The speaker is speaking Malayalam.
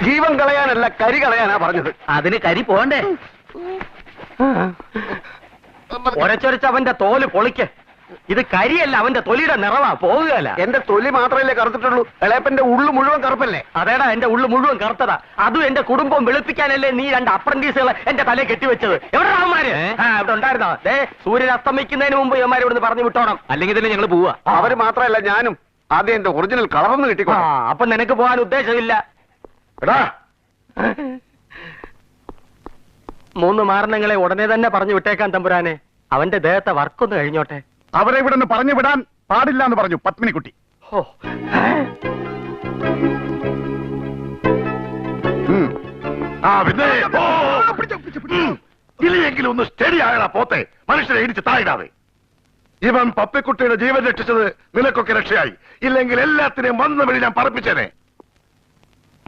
ജീവൻ കളയാനല്ല, കരി കളയാനാ പറഞ്ഞത്. അതിന് കരി പോണ്ടേ? ഒരച്ചൊരച്ച് അവന്റെ തോല് പൊളിക്ക്. ഇത് കരിയല്ല, അവന്റെ തൊലിയുടെ നിറവാ. പോകുകയല്ല. എന്റെ തൊലി മാത്രമല്ലേ കറുത്തിട്ടുള്ളൂ, ഇളയപ്പന്റെ ഉള്ളു മുഴുവൻ കറുപ്പല്ലേ? അതേടാ, എന്റെ ഉള്ളു മുഴുവൻ കറുത്തതാ. അതും എന്റെ കുടുംബം വെളുപ്പിക്കാനല്ലേ നീ 2 അപ്രന്റീസുകളെ എന്റെ തലയിൽ കെട്ടിവെച്ചത്. എവിടെ അവന്മാര്? ഇവിടെ ഉണ്ടായിരുന്നോ? സൂര്യൻ അസ്തമിക്കുന്നതിന് മുമ്പ് ഇവന്മാരെ ഇവിടുന്ന് പറഞ്ഞു വിട്ടോണം, അല്ലെങ്കിൽ തന്നെ ഞങ്ങൾ പോവാ. അവര് മാത്രമല്ല ഞാനും. ആദ്യം എന്റെ ഒറിജിനൽ കളർന്ന് കിട്ടിക്കോ. അപ്പൊ നിനക്ക് പോകാൻ ഉദ്ദേശമില്ല. എടാ, 3 മാരണങ്ങളെ ഉടനെ തന്നെ പറഞ്ഞു വിട്ടേക്കാൻ തമ്പുരാനെ. അവന്റെ ദേഹത്തെ വർക്കൊന്ന് കഴിഞ്ഞോട്ടെ. അവരെ ഇവിടെ നിന്ന് പറഞ്ഞു വിടാൻ പാടില്ല എന്ന് പറഞ്ഞു പത്മിനിക്കുട്ടി. ഇനിയെങ്കിലും ഒന്ന് സ്റ്റഡി ആയടാ പോത്തെ, മനുഷ്യരെ ഇടിച്ച് തായിടാതെ. ഇവൻ പപ്പിക്കുട്ടിയുടെ ജീവൻ രക്ഷിച്ചത് നിനക്കൊക്കെ രക്ഷയായി. ഇല്ലെങ്കിൽ എല്ലാത്തിനെയും വന്ന വഴി ഞാൻ പറപ്പിച്ചേനെ.